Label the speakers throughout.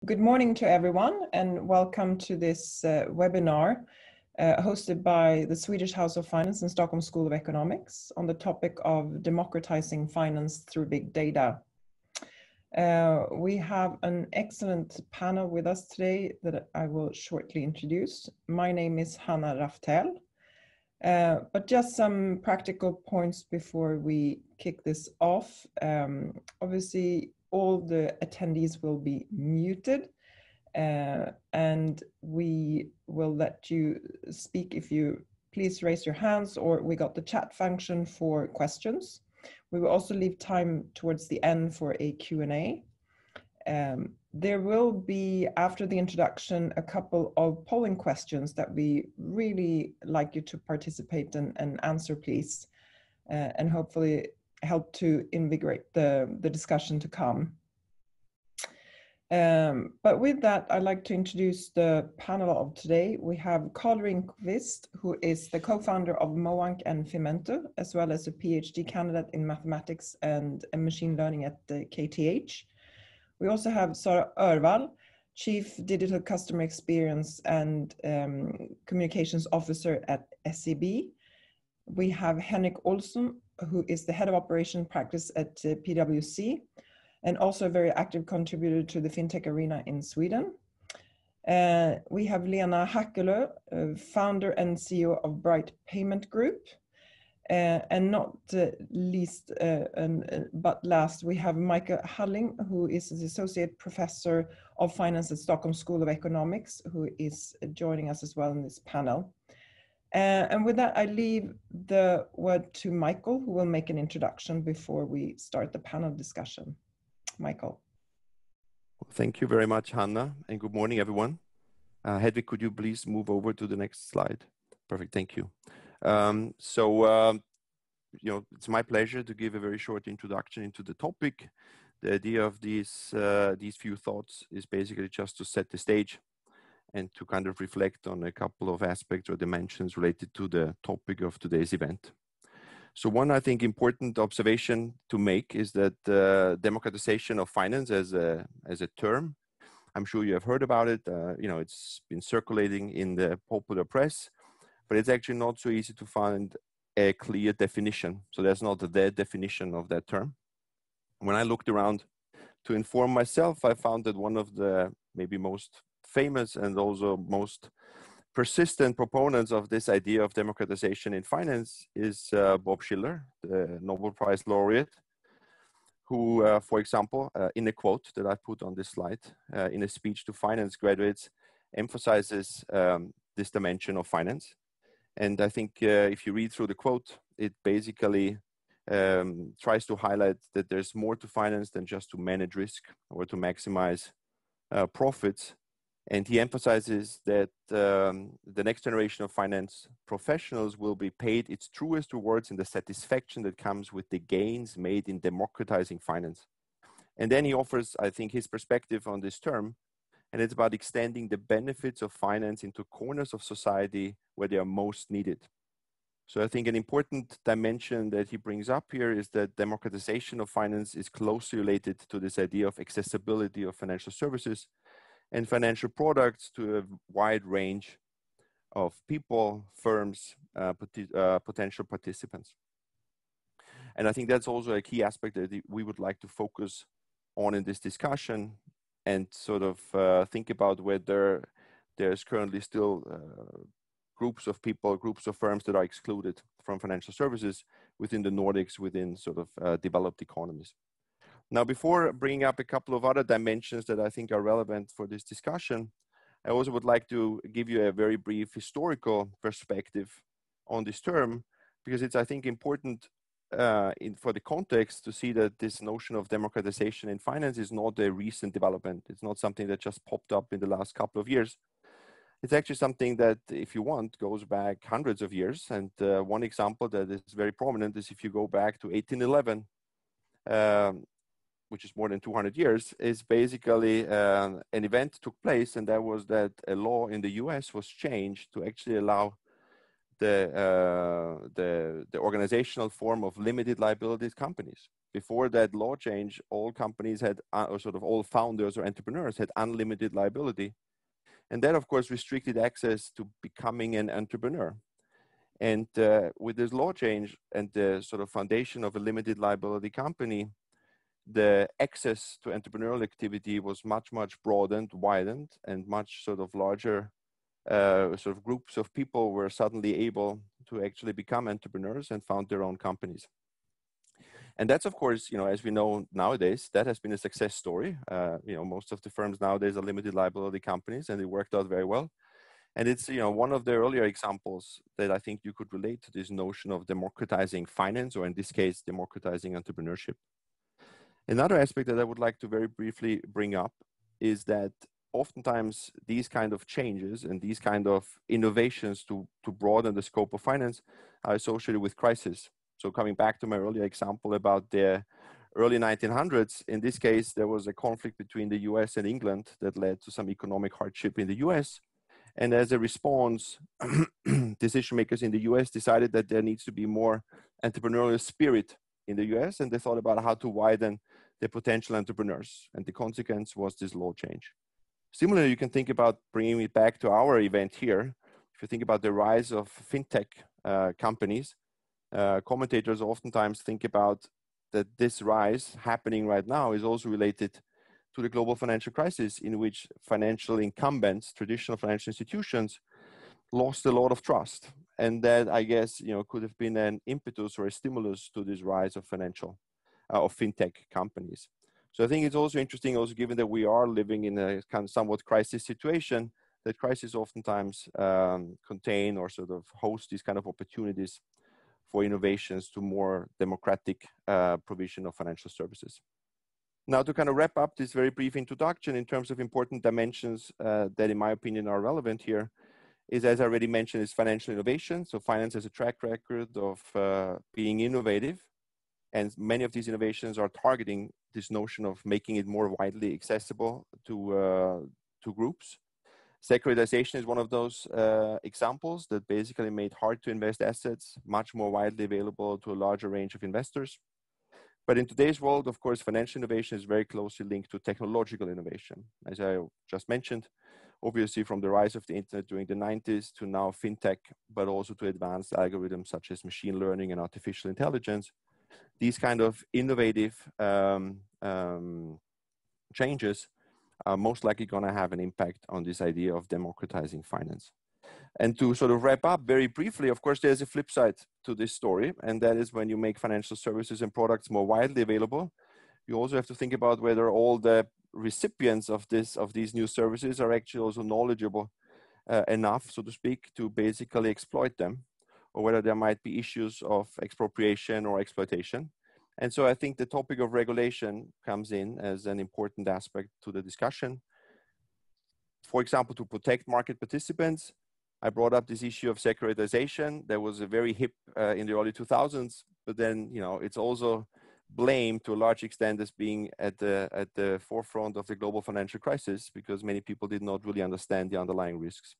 Speaker 1: Good morning to everyone and welcome to this webinar hosted by the Swedish House of Finance and Stockholm School of Economics on the topic of democratizing finance through big data. We have an excellent panel with us today that I will shortly introduce. My name is Hanna Raftell, but just some practical points before we kick this off. Obviously, all the attendees will be muted and we will let you speak if you please raise your hands, or we got the chat function for questions. We will also leave time towards the end for a Q&A. There will be, after the introduction, a couple of polling questions that we really like you to participate and answer, please, and hopefully help to invigorate the discussion to come. But with that, I'd like to introduce the panel of today. We have Ringqvist, who is the co-founder of Moank and Fimento, as well as a PhD candidate in mathematics and machine learning at the KTH. We also have Sara Öhrvall, Chief Digital Customer Experience and Communications Officer at SEB. We have Henrik Olsson, who is the Head of Operation Practice at PwC, and also a very active contributor to the fintech arena in Sweden. We have Lena, Hackelöer, founder and CEO of Brite Payment Group. And not least, but last, we have Michael Halling, who is the Associate Professor of Finance at Stockholm School of Economics, who is joining us as well in this panel. And with that, I leave the word to Michael, who will make an introduction before we start the panel discussion. Michael.
Speaker 2: Thank you very much, Hanna, and good morning, everyone. Henrik, could you please move over to the next slide? Perfect, thank you. It's my pleasure to give a very short introduction into the topic. The idea of these few thoughts is basically just to set the stage and to kind of reflect on a couple of aspects or dimensions related to the topic of today's event. So one, I think, important observation to make is that democratization of finance as a term, I'm sure you have heard about it. It's been circulating in the popular press, but it's actually not so easy to find a clear definition. So there's not the definition of that term. When I looked around to inform myself, I found that one of the maybe most famous and also most persistent proponents of this idea of democratization in finance is Bob Shiller, the Nobel Prize laureate, who, for example, in a quote that I put on this slide, in a speech to finance graduates, emphasizes this dimension of finance. And I think if you read through the quote, it basically tries to highlight that there's more to finance than just to manage risk or to maximize profits. And he emphasizes that the next generation of finance professionals will be paid its truest rewards in the satisfaction that comes with the gains made in democratizing finance. And then he offers, I think, his perspective on this term, and it's about extending the benefits of finance into corners of society where they are most needed. So I think an important dimension that he brings up here is that democratization of finance is closely related to this idea of accessibility of financial services and financial products to a wide range of people, firms, potential participants. And I think that's also a key aspect that we would like to focus on in this discussion and sort of think about whether there's currently still groups of people, groups of firms that are excluded from financial services within the Nordics, within sort of developed economies. Now, before bringing up a couple of other dimensions that I think are relevant for this discussion, I also would like to give you a very brief historical perspective on this term, because it's, I think, important for the context to see that this notion of democratization in finance is not a recent development. It's not something that just popped up in the last couple of years. It's actually something that, if you want, goes back hundreds of years. And one example that is very prominent is if you go back to 1811, which is more than 200 years, is basically an event took place, and that was that a law in the US was changed to actually allow the organizational form of limited liability companies. Before that law change, all companies had, or sort of all founders or entrepreneurs had unlimited liability. And that, of course, restricted access to becoming an entrepreneur. And with this law change and the sort of foundation of a limited liability company, the access to entrepreneurial activity was much, much broadened, widened, and much sort of larger sort of groups of people were suddenly able to actually become entrepreneurs and found their own companies. And that's, of course, you know, as we know nowadays, that has been a success story. You know, most of the firms nowadays are limited liability companies, and it worked out very well. And it's, you know, one of the earlier examples that I think you could relate to this notion of democratizing finance, or in this case, democratizing entrepreneurship. Another aspect that I would like to very briefly bring up is that oftentimes these kind of changes and these kind of innovations to broaden the scope of finance are associated with crisis. So coming back to my earlier example about the early 1900s, in this case, there was a conflict between the US and England that led to some economic hardship in the US. And as a response, decision makers in the US decided that there needs to be more entrepreneurial spirit in the US, and they thought about how to widen the potential entrepreneurs. And the consequence was this law change. Similarly, you can think about bringing it back to our event here. If you think about the rise of fintech companies, commentators oftentimes think about that this rise happening right now is also related to the global financial crisis, in which financial incumbents, traditional financial institutions, lost a lot of trust. And that, I guess, you know, could have been an impetus or a stimulus to this rise of of fintech companies. So I think it's also interesting, also given that we are living in a kind of somewhat crisis situation, that crises oftentimes contain or sort of host these kind of opportunities for innovations to more democratic provision of financial services. Now, to kind of wrap up this very brief introduction in terms of important dimensions that, in my opinion, are relevant here, is, as I already mentioned, is financial innovation. So finance has a track record of being innovative, and many of these innovations are targeting this notion of making it more widely accessible to groups. Securitization is one of those examples that basically made hard to invest assets much more widely available to a larger range of investors. But in today's world, of course, financial innovation is very closely linked to technological innovation. As I just mentioned, obviously from the rise of the internet during the 90s to now fintech, but also to advanced algorithms such as machine learning and artificial intelligence. These kind of innovative changes are most likely going to have an impact on this idea of democratizing finance. And to sort of wrap up very briefly, of course, there's a flip side to this story, and that is when you make financial services and products more widely available, you also have to think about whether all the recipients of these new services are actually also knowledgeable enough, so to speak, to basically exploit them, or whether there might be issues of expropriation or exploitation. And so I think the topic of regulation comes in as an important aspect to the discussion. For example, to protect market participants, I brought up this issue of securitization. That was a very hip in the early 2000s, but then, you know, it's also blamed to a large extent as being at the forefront of the global financial crisis, because many people did not really understand the underlying risks.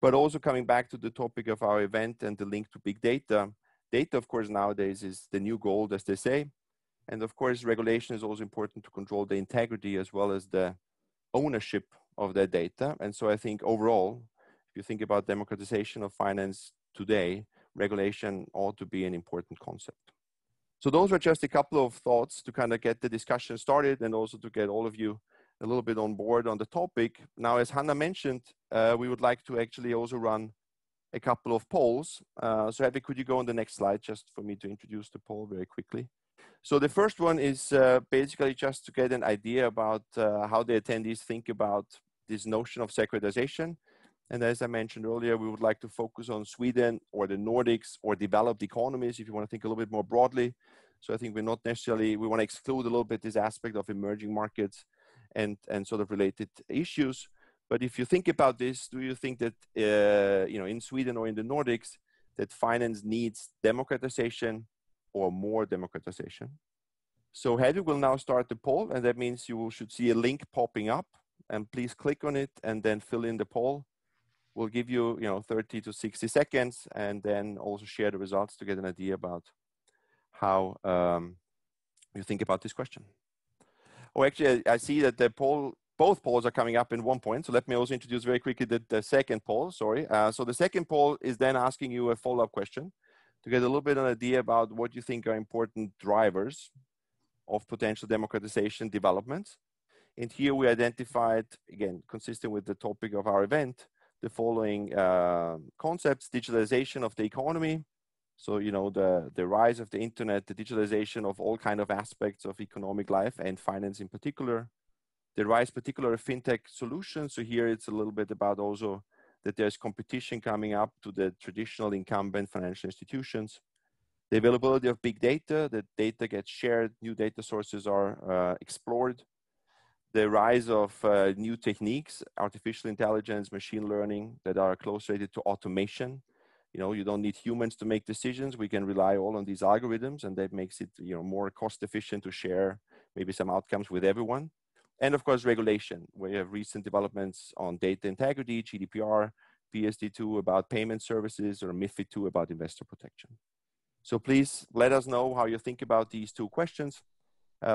Speaker 2: But also coming back to the topic of our event and the link to big data, data, of course, nowadays is the new gold, as they say. And of course, regulation is also important to control the integrity as well as the ownership of that data. And so I think overall, if you think about democratization of finance today, regulation ought to be an important concept. So those were just a couple of thoughts to kind of get the discussion started and also to get all of you a little bit on board on the topic. Now, as Hanna mentioned, we would like to actually also run a couple of polls. So Henrik, could you go on the next slide just for me to introduce the poll very quickly? So the first one is basically just to get an idea about how the attendees think about this notion of securitization. And as I mentioned earlier, we would like to focus on Sweden or the Nordics or developed economies, if you want to think a little bit more broadly. So I think we're not necessarily, we want to exclude a little bit this aspect of emerging markets and sort of related issues. But if you think about this, do you think that, you know, in Sweden or in the Nordics, that finance needs democratization or more democratization? So Henrik will now start the poll, and that means you should see a link popping up, and please click on it and then fill in the poll. We'll give you, 30 to 60 seconds, and then also share the results to get an idea about how you think about this question. Oh, actually, I see that both polls are coming up in 1 point. So let me also introduce very quickly the second poll, sorry. So the second poll is then asking you a follow-up question to get a little bit of an idea about what you think are important drivers of potential democratization developments. And here we identified, again, consistent with the topic of our event, the following concepts: digitalization of the economy. So, the rise of the internet, the digitalization of all kind of aspects of economic life and finance in particular. The rise particular of fintech solutions. So here it's a little bit about also that there's competition coming up to the traditional incumbent financial institutions. The availability of big data, that data gets shared, new data sources are explored. The rise of new techniques, artificial intelligence, machine learning, that are close related to automation. You don't need humans to make decisions. We can rely all on these algorithms, and that makes it more cost efficient to share maybe some outcomes with everyone. And of course, regulation. We have recent developments on data integrity, GDPR, PSD2 about payment services, or MiFID II about investor protection. So please let us know how you think about these two questions.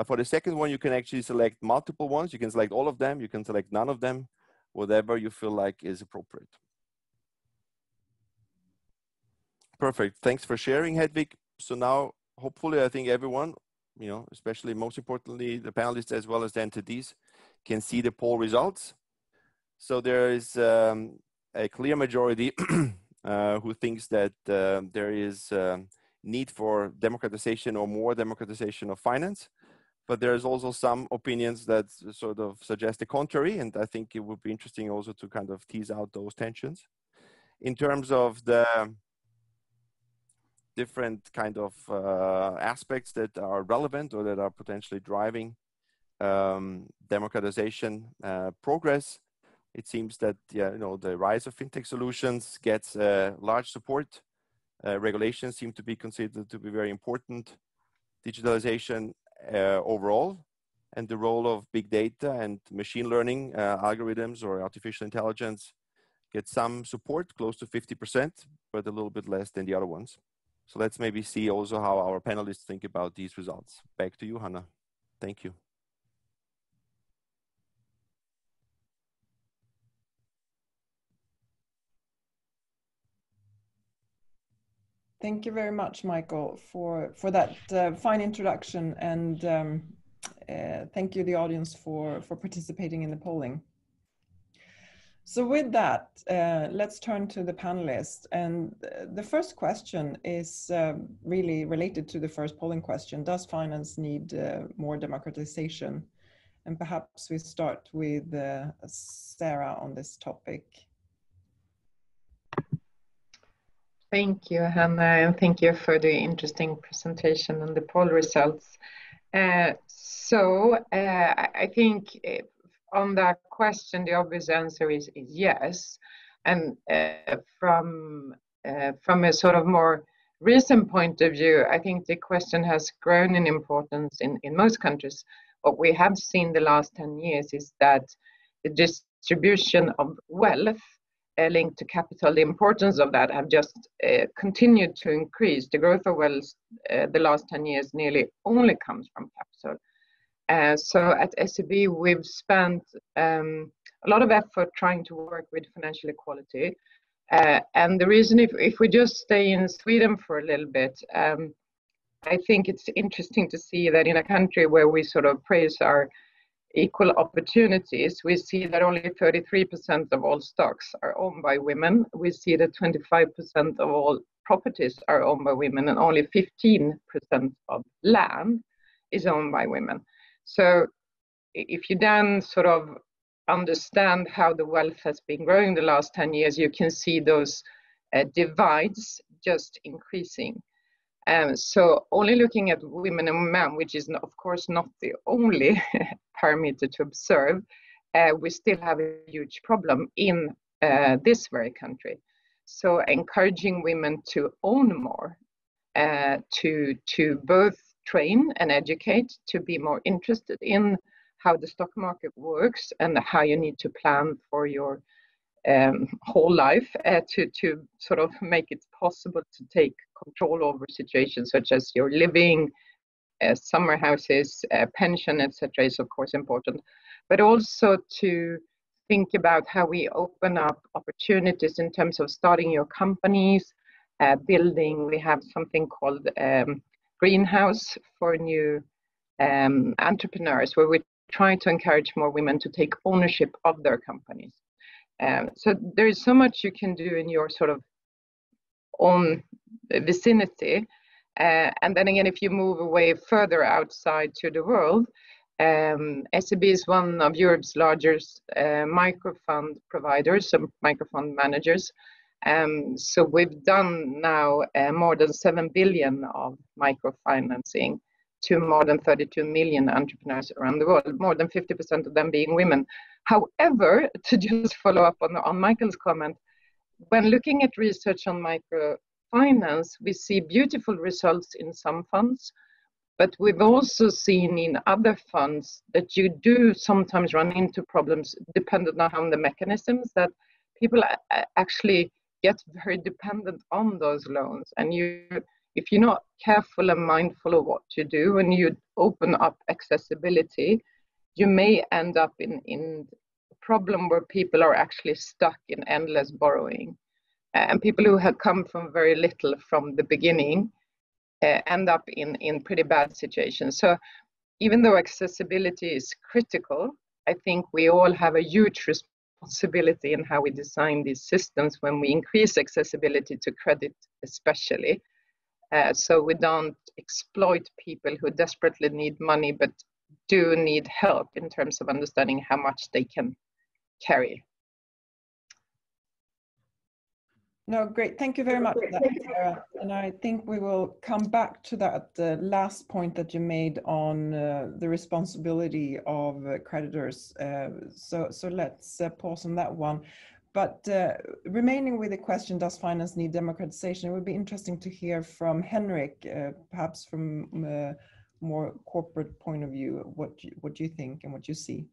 Speaker 2: For the second one, you can actually select multiple ones. You can select all of them. You can select none of them, whatever you feel like is appropriate. Perfect. Thanks for sharing, Hedvig. So now, hopefully, I think everyone, especially most importantly, the panelists as well as the entities, can see the poll results. So there is a clear majority who thinks that there is need for democratization or more democratization of finance. But there's also some opinions that sort of suggest the contrary. And I think it would be interesting also to kind of tease out those tensions. In terms of the different kind of aspects that are relevant or that are potentially driving democratization progress, it seems that the rise of fintech solutions gets large support. Regulations seem to be considered to be very important. Digitalization overall, and the role of big data and machine learning algorithms or artificial intelligence get some support, close to 50%, but a little bit less than the other ones. So let's maybe see also how our panelists think about these results. Back to you, Hanna. Thank you.
Speaker 1: Thank you very much, Michael, for that fine introduction, and thank you, the audience, for participating in the polling. So with that, let's turn to the panelists. And the first question is really related to the first polling question. Does finance need more democratization? And perhaps we start with Sara on this topic.
Speaker 3: Thank you, Hanna, and thank you for the interesting presentation and the poll results. I think on that question, the obvious answer is yes. And from a sort of more recent point of view, I think the question has grown in importance in most countries. What we have seen the last 10 years is that the distribution of wealth linked to capital, the importance of that have just continued to increase. The growth of wealth the last 10 years nearly only comes from capital. So at SEB, we've spent a lot of effort trying to work with financial equality. And the reason, if we just stay in Sweden for a little bit, I think it's interesting to see that in a country where we sort of praise our equal opportunities, we see that only 33% of all stocks are owned by women. We see that 25% of all properties are owned by women, and only 15% of land is owned by women. So if you then sort of understand how the wealth has been growing the last 10 years, you can see those divides just increasing. So only looking at women and men, which is of course not the only parameter to observe, we still have a huge problem in this very country. So encouraging women to own more, to both train and educate, to be more interested in how the stock market works and how you need to plan for your whole life to sort of make it possible to take control over situations such as your living, summer houses, pension, etc. is of course important, but also to think about how we open up opportunities in terms of starting your companies, building. We have something called Greenhouse for new entrepreneurs, where we try to encourage more women to take ownership of their companies. So there is so much you can do in your sort of own vicinity. And then again, if you move away further outside to the world, SEB is one of Europe's largest microfund providers, some microfund managers. So we've done now more than 7 billion of microfinancing to more than 32 million entrepreneurs around the world, more than 50% of them being women. However, to just follow up on Michael's comment, when looking at research on microfinance, we see beautiful results in some funds, but we've also seen in other funds that you do sometimes run into problems dependent on the mechanisms, that people actually get very dependent on those loans. And if you're not careful and mindful of what you do when you open up accessibility, you may end up in a problem where people are actually stuck in endless borrowing. And people who have come from very little from the beginning end up in pretty bad situations. So even though accessibility is critical, I think we all have a huge responsibility in how we design these systems when we increase accessibility to credit especially. So we don't exploit people who desperately need money but do need help in terms of understanding how much they can carry.
Speaker 1: No, great. Thank you very much for that, Sara. And I think we will come back to that last point that you made on the responsibility of creditors. So let's pause on that one. But remaining with the question, does finance need democratization? It would be interesting to hear from Henrik, perhaps from a more corporate point of view, what you think and what you see.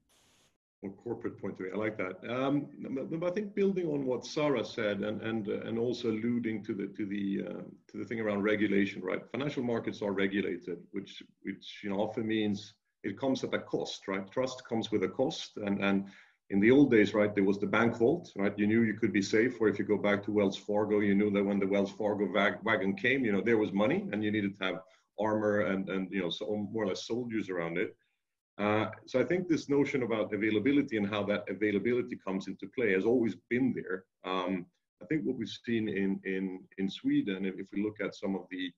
Speaker 4: From corporate point of view, I like that. But I think building on what Sara said and also alluding to the thing around regulation, right? Financial markets are regulated, which often means it comes at a cost, right? Trust comes with a cost, and in the old days, right, there was the bank vault, right? You knew you could be safe, or if you go back to Wells Fargo, you knew that when the Wells Fargo wagon came, there was money, and you needed to have armor and so more or less soldiers around it. So I think this notion about availability and how that availability comes into play has always been there. I think what we've seen in Sweden, if we look at some of the,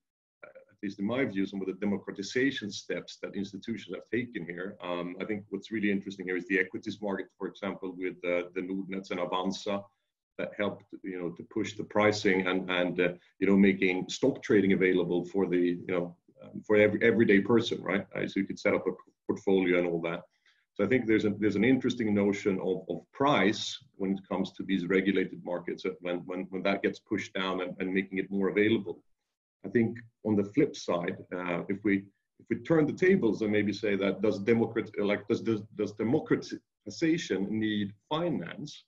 Speaker 4: at least in my view, some of the democratization steps that institutions have taken here, I think what's really interesting here is the equities market, for example, with the Nordnets and Avanza, that helped to push the pricing and making stock trading available for the for every everyday person, right? So you could set up a portfolio and all that. So I think there's an interesting notion of price when it comes to these regulated markets, when that gets pushed down and making it more available. I think on the flip side, if we turn the tables and maybe say that does democratization need finance?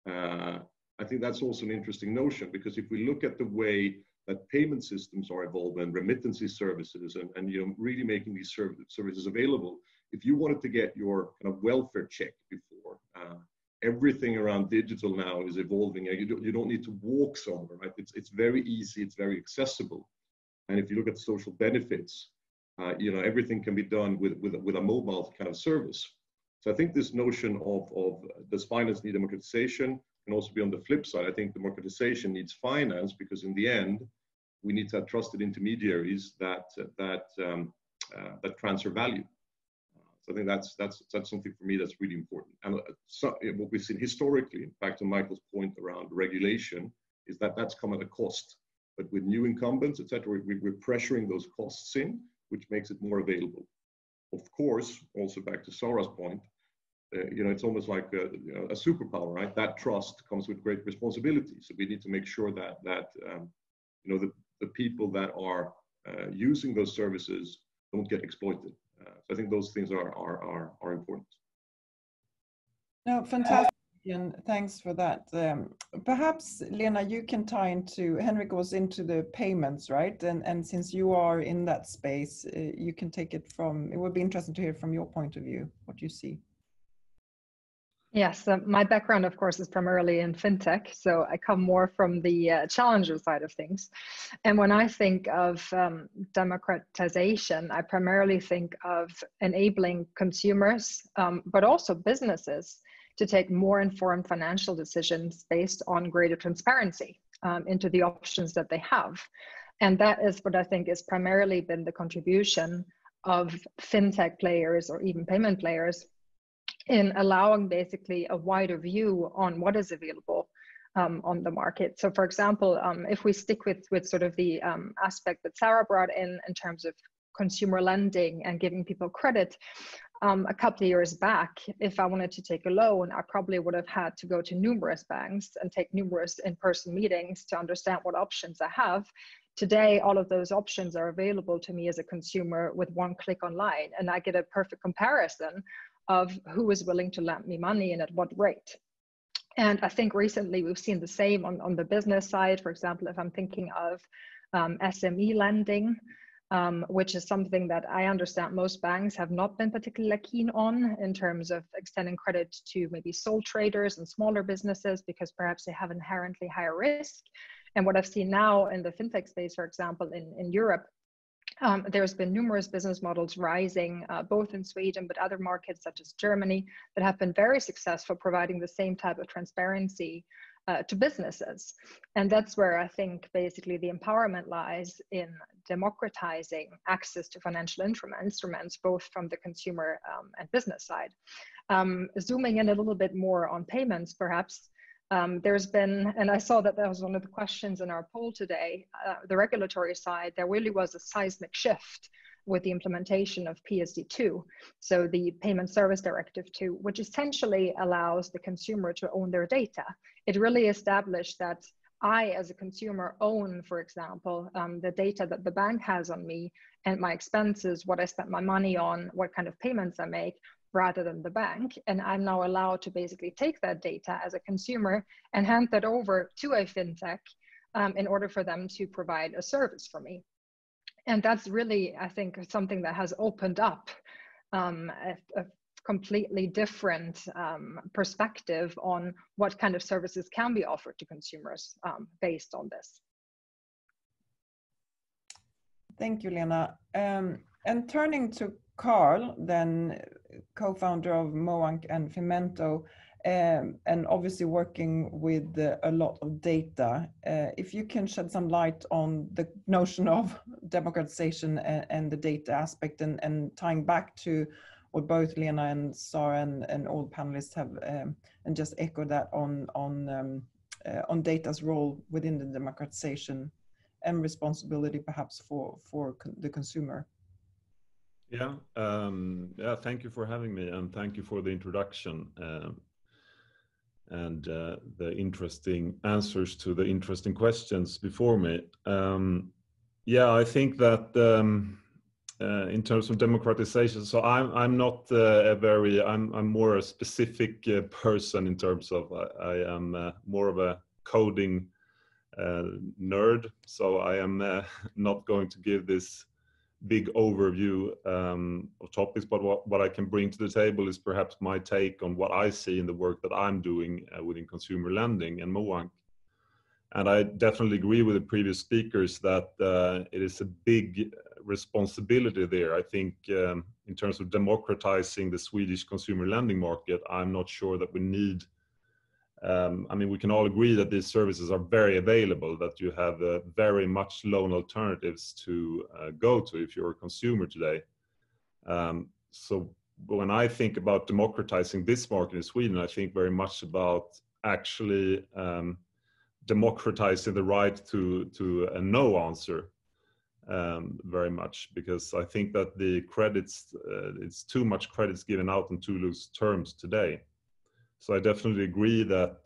Speaker 4: I think that's also an interesting notion, because if we look at the way that payment systems are evolving and remittances services and really making these services available, if you wanted to get your kind of welfare check before, everything around digital now is evolving. You don't need to walk somewhere, right? It's very easy, it's very accessible. And if you look at social benefits, everything can be done with a mobile kind of service. So I think this notion of does finance need democratization can also be on the flip side. I think democratization needs finance, because in the end, we need to have trusted intermediaries that transfer value. So I think that's something for me that's really important. And so what we've seen historically, back to Michael's point around regulation, is that that's come at a cost. But with new incumbents, etc., we're pressuring those costs in, which makes it more available. Of course, also back to Sara's point, it's almost like a superpower, right? That trust comes with great responsibility. So we need to make sure that the people that are using those services don't get exploited. So I think those things are important.
Speaker 1: No, fantastic. And thanks for that. Perhaps, Lena, you can tie into, Henrik was into the payments, right? And since you are in that space, you can take it from, it would be interesting to hear from your point of view, what you see.
Speaker 5: Yes, my background, of course, is primarily in fintech, so I come more from the challenger side of things. And when I think of democratization, I primarily think of enabling consumers, but also businesses, to take more informed financial decisions based on greater transparency into the options that they have. And that is what I think has primarily been the contribution of fintech players or even payment players in allowing basically a wider view on what is available on the market. So for example, if we stick with sort of the aspect that Sara brought in terms of consumer lending and giving people credit, a couple of years back, if I wanted to take a loan, I probably would have had to go to numerous banks and take numerous in-person meetings to understand what options I have. Today, all of those options are available to me as a consumer with one click online, and I get a perfect comparison of who is willing to lend me money and at what rate. And I think recently we've seen the same on the business side. For example, if I'm thinking of SME lending, which is something that I understand most banks have not been particularly keen on in terms of extending credit to maybe sole traders and smaller businesses because perhaps they have inherently higher risk. And what I've seen now in the fintech space, for example, in Europe, there's been numerous business models rising, both in Sweden, but other markets such as Germany, that have been very successful providing the same type of transparency to businesses. And that's where I think basically the empowerment lies in democratizing access to financial instruments, both from the consumer and business side. Zooming in a little bit more on payments, perhaps, there's been, and I saw that was one of the questions in our poll today, the regulatory side, there really was a seismic shift with the implementation of PSD2, so the Payment Service Directive 2, which essentially allows the consumer to own their data. It really established that I, as a consumer, own, for example, the data that the bank has on me and my expenses, what I spent my money on, what kind of payments I make, rather than the bank. And I'm now allowed to basically take that data as a consumer and hand that over to a fintech in order for them to provide a service for me. And that's really, I think, something that has opened up a completely different perspective on what kind of services can be offered to consumers based on this.
Speaker 1: Thank you, Lena. And turning to Carl, then co-founder of Moank and Fimento, and obviously working with a lot of data. If you can shed some light on the notion of democratization and the data aspect, and tying back to what both Lena and Sara and all panelists have, and just echo that on data's role within the democratization and responsibility perhaps for the consumer.
Speaker 6: Yeah, thank you for having me, and thank you for the introduction and the interesting answers to the interesting questions before me. Yeah, I think that in terms of democratization, so I'm not I'm more a specific person in terms of I am more of a coding nerd, so I am not going to give this big overview of topics, but what I can bring to the table is perhaps my take on what I see in the work that I'm doing within consumer lending and Moank. And I definitely agree with the previous speakers that it is a big responsibility there. I think in terms of democratizing the Swedish consumer lending market, I'm not sure that we need I mean, we can all agree that these services are very available, that you have very much loan alternatives to go to if you're a consumer today. So when I think about democratizing this market in Sweden, I think very much about actually democratizing the right to a no answer very much, because I think that the credits, it's too much credits given out on too loose terms today. So I definitely agree that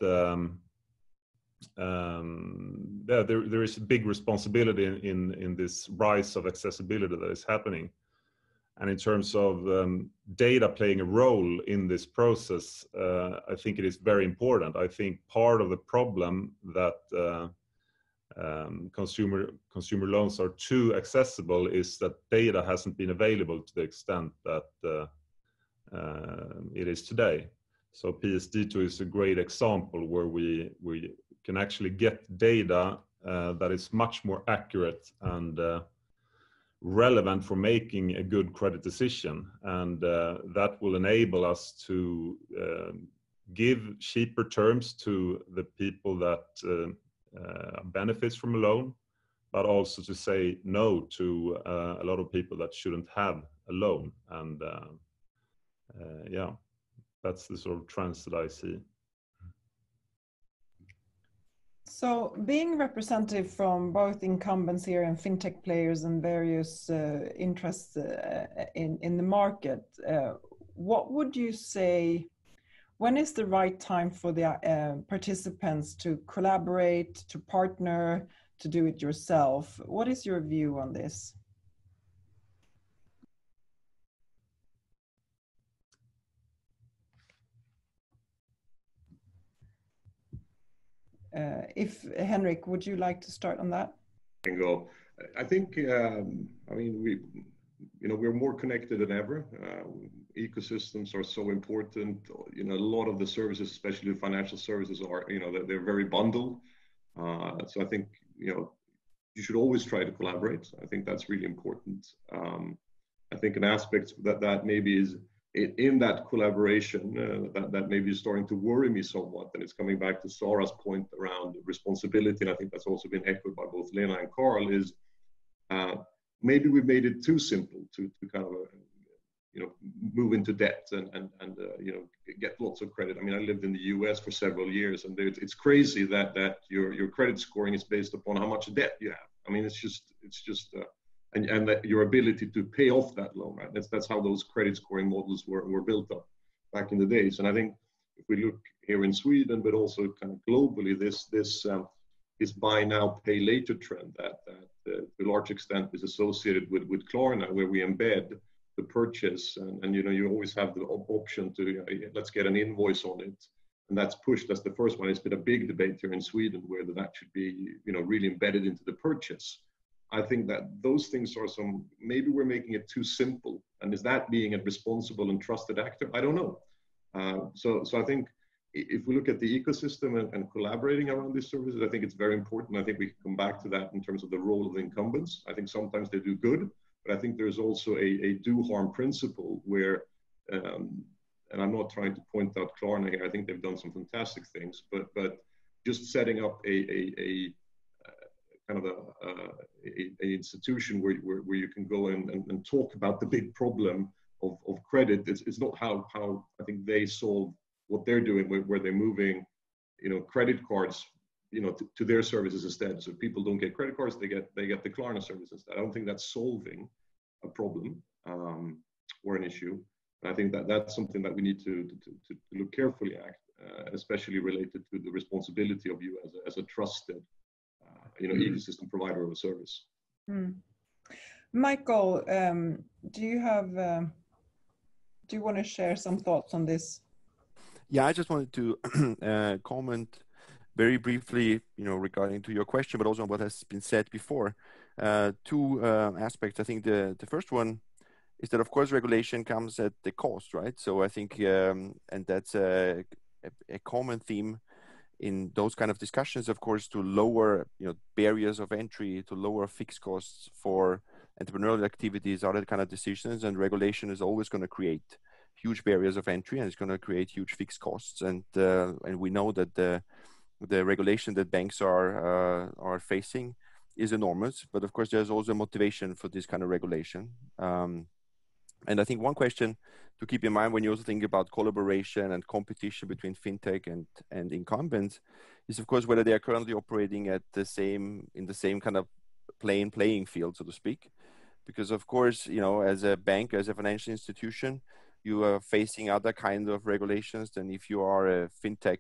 Speaker 6: there is a big responsibility in this rise of accessibility that is happening. And in terms of data playing a role in this process, I think it is very important. I think part of the problem that consumer loans are too accessible is that data hasn't been available to the extent that it is today. So PSD2 is a great example where we can actually get data that is much more accurate and relevant for making a good credit decision, and that will enable us to give cheaper terms to the people that benefits from a loan, but also to say no to a lot of people that shouldn't have a loan. And yeah, that's the sort of trends that I see.
Speaker 1: So being representative from both incumbents here and fintech players and various interests in the market, what would you say, when is the right time for the participants to collaborate, to partner, to do it yourself? What is your view on this? If Henrik, would you like to start on that?
Speaker 4: Go. I think, I mean, we're more connected than ever. Ecosystems are so important. A lot of the services, especially the financial services, are, they're very bundled. So I think, you should always try to collaborate. I think that's really important. I think an aspect that maybe is in that collaboration that maybe is starting to worry me somewhat, and it's coming back to Sara's point around responsibility, and I think that's also been echoed by both Lena and Carl, is maybe we've made it too simple to kind of move into debt and get lots of credit. I mean, I lived in the US for several years, and it's crazy that your credit scoring is based upon how much debt you have. I mean, it's just and that your ability to pay off that loan, right? That's how those credit scoring models were built up back in the days. And I think if we look here in Sweden, but also kind of globally, this buy now, pay later trend that to a large extent is associated with Klarna, where we embed the purchase, and you always have the option to let's get an invoice on it, and that's pushed. That's the first one. It's been a big debate here in Sweden whether that should be really embedded into the purchase. I think that those things are maybe we're making it too simple. And is that being a responsible and trusted actor? I don't know. So I think if we look at the ecosystem and collaborating around these services, I think it's very important. I think we can come back to that in terms of the role of the incumbents. I think sometimes they do good, but I think there's also a do harm principle where, and I'm not trying to point out Klarna here, I think they've done some fantastic things, but just setting up a kind of a institution where you can go and talk about the big problem of credit. It's not how I think they solve what they're doing, where they're moving, credit cards, to their services instead. So people don't get credit cards, they get the Klarna services instead. I don't think that's solving a problem or an issue. And I think that's something that we need to look carefully at, especially related to the responsibility of you as a trusted ecosystem provider of a service.
Speaker 1: Michael, do you want to share some thoughts on this?
Speaker 2: Yeah, I just wanted to comment very briefly, regarding to your question, but also on what has been said before. Two aspects. I think the first one is that, of course, regulation comes at the cost, right? So I think, and that's a common theme in those kind of discussions, of course, to lower barriers of entry, to lower fixed costs for entrepreneurial activities, other kind of decisions. And regulation is always going to create huge barriers of entry, and it's going to create huge fixed costs. And we know that the regulation that banks are facing is enormous. But of course, there's also motivation for this kind of regulation. And I think one question to keep in mind when you also think about collaboration and competition between fintech and incumbents is, of course, whether they are currently operating in the same kind of playing field, so to speak. Because of course, as a bank, as a financial institution, you are facing other kind of regulations than if you are a fintech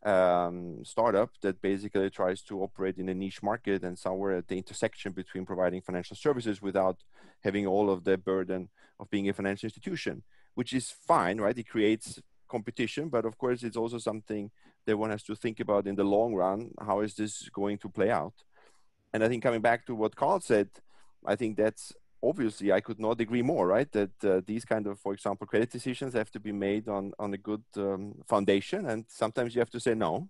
Speaker 2: startup that basically tries to operate in a niche market and somewhere at the intersection between providing financial services without having all of the burden of being a financial institution, which is fine, right? It creates competition, but of course it's also something that one has to think about in the long run. How is this going to play out? And I think coming back to what Carl said, I think that's obviously, I could not agree more, right? That these kind of, for example, credit decisions have to be made on a good foundation, and sometimes you have to say no.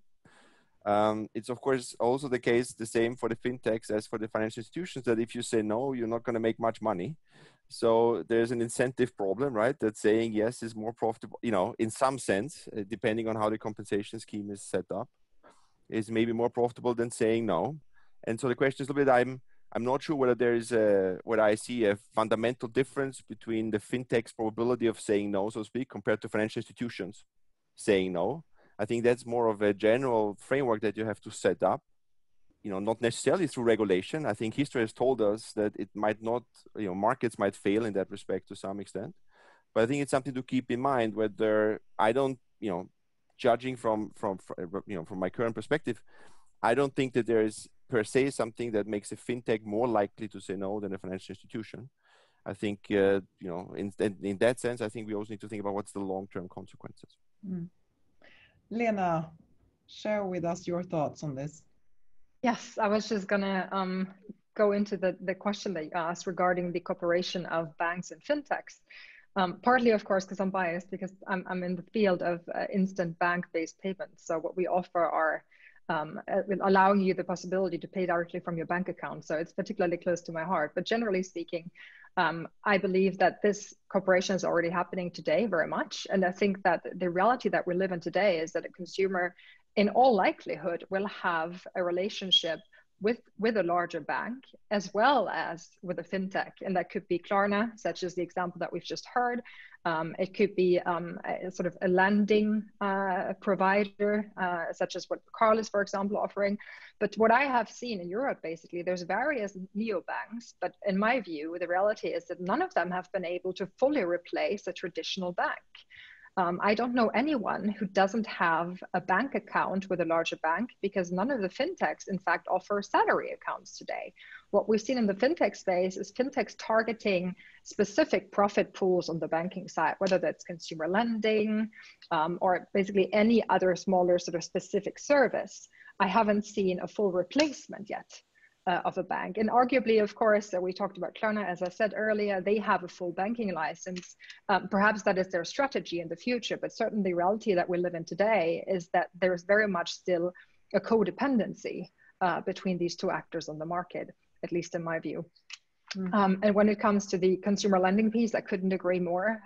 Speaker 2: It's of course also the case, the same for the fintechs as for the financial institutions, that if you say no, you're not going to make much money. So there's an incentive problem, right? That saying yes is more profitable, you know, in some sense, depending on how the compensation scheme is set up, is maybe more profitable than saying no. And so the question is a little bit, I'm not sure whether there is whether I see a fundamental difference between the fintech's probability of saying no, so to speak, compared to financial institutions saying no. I think that's more of a general framework that you have to set up, you know, not necessarily through regulation. I think history has told us that it might not, you know, markets might fail in that respect to some extent. But I think it's something to keep in mind, whether I don't, you know, judging from my current perspective, I don't think that there is per se something that makes a fintech more likely to say no than a financial institution. I think, you know, in that sense, I think we also need to think about what's the long-term consequences.
Speaker 1: Mm. Lena, share with us your thoughts on this.
Speaker 5: Yes, I was just gonna go into the question that you asked regarding the cooperation of banks and fintechs. Partly, of course, because I'm biased, because I'm in the field of instant bank-based payments. So what we offer are allowing you the possibility to pay directly from your bank account. So it's particularly close to my heart. But generally speaking, I believe that this cooperation is already happening today very much. And I think that the reality that we live in today is that a consumer, in all likelihood, will have a relationship with a larger bank as well as with a fintech. And that could be Klarna, such as the example that we've just heard. It could be a sort of a lending provider, such as what Carl is, for example, offering. But what I have seen in Europe, basically, there's various neobanks, but in my view, the reality is that none of them have been able to fully replace a traditional bank. I don't know anyone who doesn't have a bank account with a larger bank, because none of the fintechs, in fact, offer salary accounts today. What we've seen in the fintech space is fintechs targeting specific profit pools on the banking side, whether that's consumer lending or basically any other smaller sort of specific service. I haven't seen a full replacement yet of a bank. And arguably, of course, we talked about Klarna, as I said earlier, they have a full banking license. Perhaps that is their strategy in the future, but certainly the reality that we live in today is that there's very much still a codependency between these two actors on the market, at least in my view. And when it comes to the consumer lending piece, I couldn't agree more.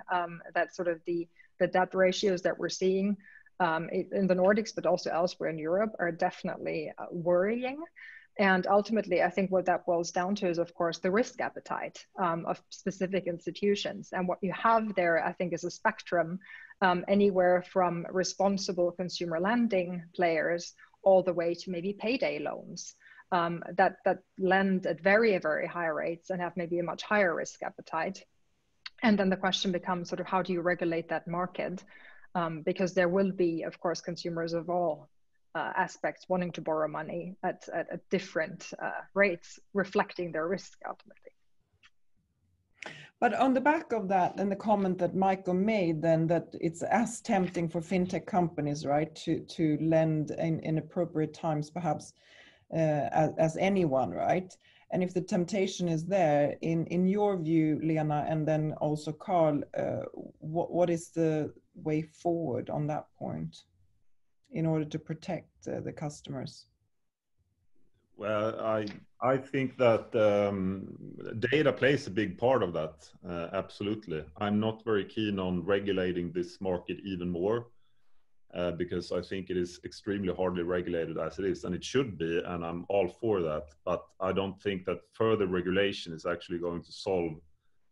Speaker 5: That sort of the debt ratios that we're seeing in the Nordics, but also elsewhere in Europe, are definitely worrying. And ultimately, I think what that boils down to is, of course, the risk appetite of specific institutions. And what you have there, I think, is a spectrum anywhere from responsible consumer lending players all the way to maybe payday loans that lend at very, very high rates and have maybe a much higher risk appetite. And then the question becomes sort of, how do you regulate that market? Because there will be, of course, consumers of all aspects wanting to borrow money at different rates, reflecting their risk ultimately.
Speaker 1: But on the back of that, and the comment that Michael made, then, that it's as tempting for fintech companies, right, to lend in appropriate times, perhaps as anyone, right? And if the temptation is there, in your view, Lena, and then also Carl, what is the way forward on that point in order to protect the customers?
Speaker 6: Well, I think that data plays a big part of that, absolutely. I'm not very keen on regulating this market even more because I think it is extremely hardly regulated as it is, and it should be, and I'm all for that. But I don't think that further regulation is actually going to solve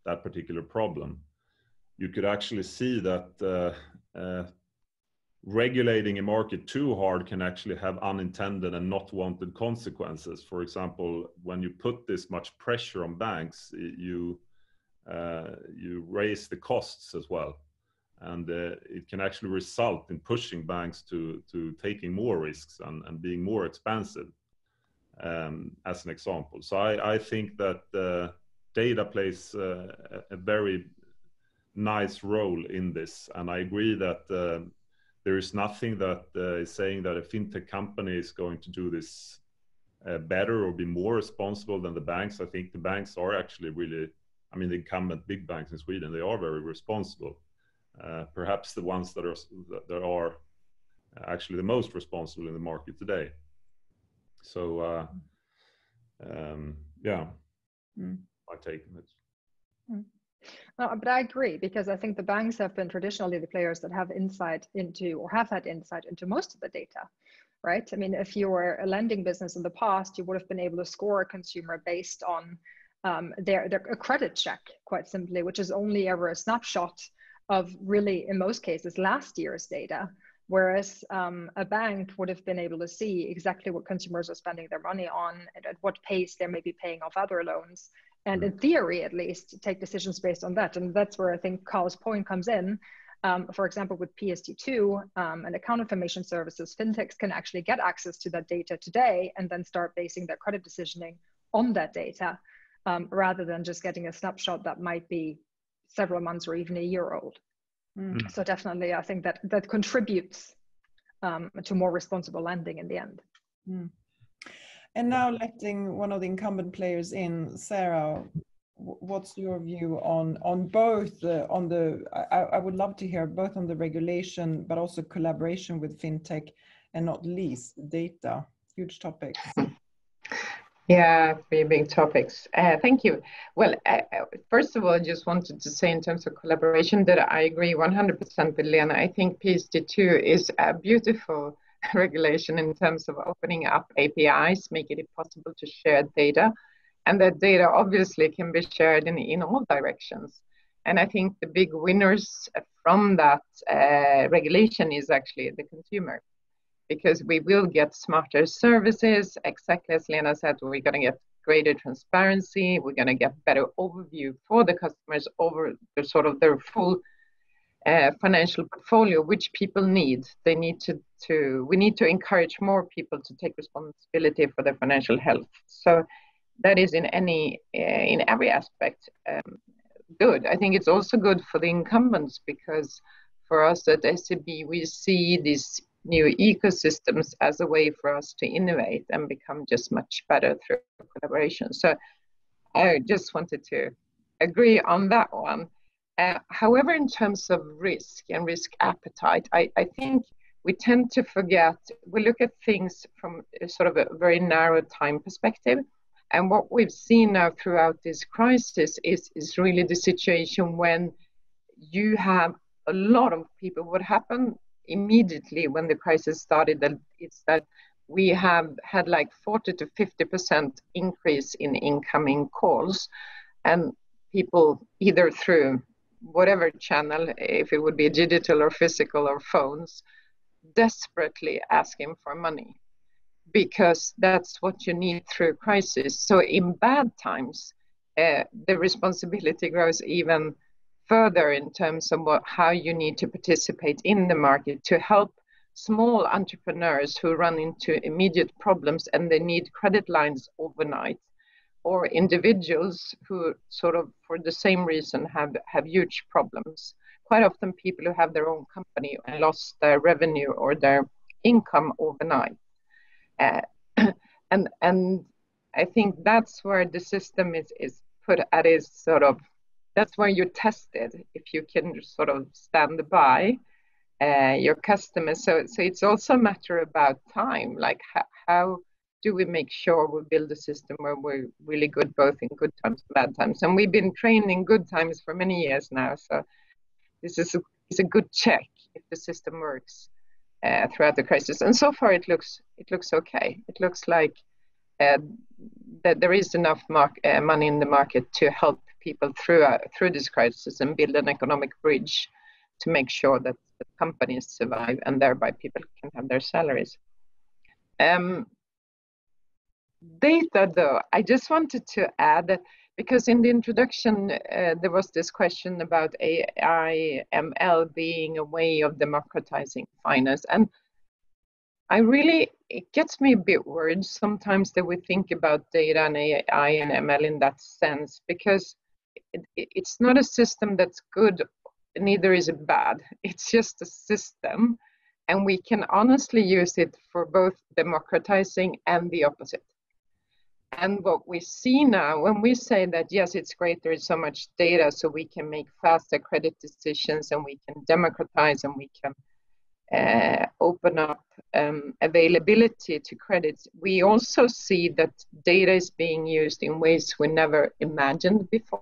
Speaker 6: that particular problem. You could actually see that regulating a market too hard can actually have unintended and not wanted consequences. For example, when you put this much pressure on banks, you raise the costs as well. and it can actually result in pushing banks to taking more risks and being more expensive, as an example. So I think that data plays a very nice role in this, and I agree that there is nothing that is saying that a fintech company is going to do this better or be more responsible than the banks. I think the banks are actually really, I mean, the incumbent big banks in Sweden, they are very responsible. Perhaps the ones that are actually the most responsible in the market today. So yeah, I take it.
Speaker 5: No, but I agree, because I think the banks have been traditionally the players that have insight into, or have had insight into, most of the data, right? I mean, if you were a lending business in the past, you would have been able to score a consumer based on a credit check, quite simply, which is only ever a snapshot of, really, in most cases, last year's data. Whereas a bank would have been able to see exactly what consumers are spending their money on and at what pace they may be paying off other loans. And in theory, at least, take decisions based on that. And that's where I think Carl's point comes in. For example, with PSD2 and account information services, fintechs can actually get access to that data today and then start basing their credit decisioning on that data, rather than just getting a snapshot that might be several months or even a year old. So definitely, I think that contributes to more responsible lending in the end.
Speaker 1: And now, letting one of the incumbent players in, Sara, what's your view on both I would love to hear both on the regulation, but also collaboration with fintech, and not least data. Huge topics.
Speaker 3: Yeah, 3 big topics. Thank you. Well, first of all, I just wanted to say, in terms of collaboration, that I agree 100% with Lena. I think PSD2 is a beautiful regulation in terms of opening up APIs, making it possible to share data, and that data obviously can be shared in all directions. And I think the big winners from that regulation is actually the consumer, because we will get smarter services. Exactly as Lena said, we're going to get greater transparency. We're going to get better overview for the customers over the sort of their full financial portfolio, which people need. We need to encourage more people to take responsibility for their financial health. So that is in every aspect good. I think it's also good for the incumbents, because for us at SEB, we see these new ecosystems as a way for us to innovate and become just much better through collaboration. So I just wanted to agree on that one. However, in terms of risk and risk appetite, I think we tend to forget, we look at things from sort of a very narrow time perspective. And what we've seen now throughout this crisis is really the situation when you have a lot of people. What happened immediately when the crisis started, it's that we have had like 40 to 50% increase in incoming calls, and people, either through whatever channel, if it would be digital or physical or phones, desperately asking for money, because that's what you need through crisis. So in bad times, the responsibility grows even further in terms of how you need to participate in the market to help small entrepreneurs who run into immediate problems and they need credit lines overnight, or individuals who sort of for the same reason have huge problems. Quite often people who have their own company and lost their revenue or their income overnight. And I think that's where the system is put at its sort of, that's where you're tested, if you can sort of stand by your customers. So it's also a matter about time, like how do we make sure we build a system where we're really good both in good times and bad times. And we've been trained in good times for many years now, so this is a good check if the system works throughout the crisis. And so far it looks okay. It looks like that there is enough money in the market to help people through this crisis and build an economic bridge to make sure that the companies survive and thereby people can have their salaries. Data, though, I just wanted to add that because in the introduction, there was this question about AI, ML being a way of democratizing finance. And it gets me a bit worried sometimes that we think about data and AI and ML in that sense, because it's not a system that's good, neither is it bad. It's just a system, and we can honestly use it for both democratizing and the opposite. And what we see now, when we say that, yes, it's great, there is so much data, so we can make faster credit decisions, and we can democratize, and we can open up availability to credits, we also see that data is being used in ways we never imagined before.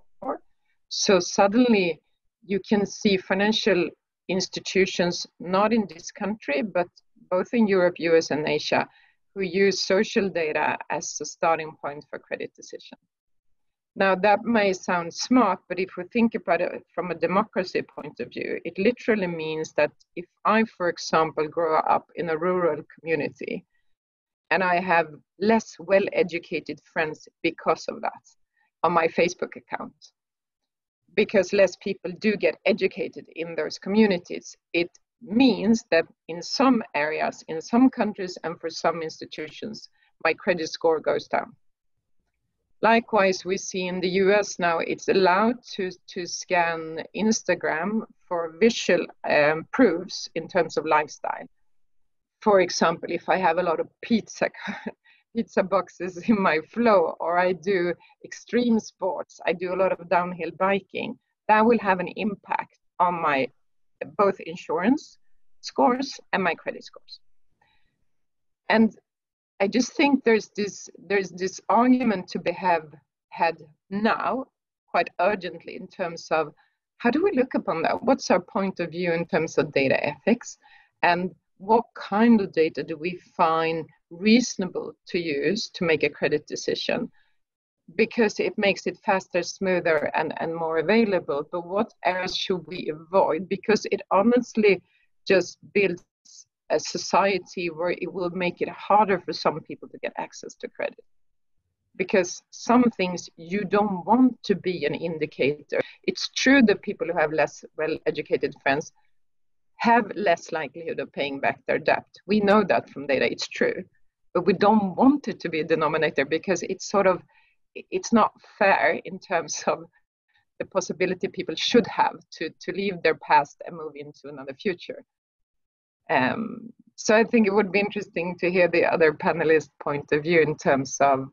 Speaker 3: So suddenly you can see financial institutions, not in this country, but both in Europe, US, and Asia, who use social data as a starting point for credit decision. Now, that may sound smart, but if we think about it from a democracy point of view, it literally means that if I, for example, grow up in a rural community and I have less well-educated friends because of that on my Facebook account, because less people do get educated in those communities, it means that in some areas, in some countries, and for some institutions, my credit score goes down. Likewise, we see in the US now, it's allowed to scan Instagram for visual proofs in terms of lifestyle. For example, if I have a lot of pizza boxes in my flow, or I do extreme sports, I do a lot of downhill biking, that will have an impact on my both insurance scores and my credit scores. And I just think there's this argument to be had now quite urgently in terms of how do we look upon that? What's our point of view in terms of data ethics? And what kind of data do we find reasonable to use to make a credit decision? Because it makes it faster, smoother, and more available. But what areas should we avoid? Because it honestly just builds a society where it will make it harder for some people to get access to credit. Because some things you don't want to be an indicator. It's true that people who have less well-educated friends have less likelihood of paying back their debt. We know that from data, it's true. But we don't want it to be a denominator, because it's not fair in terms of the possibility people should have to leave their past and move into another future. So I think it would be interesting to hear the other panelists' point of view in terms of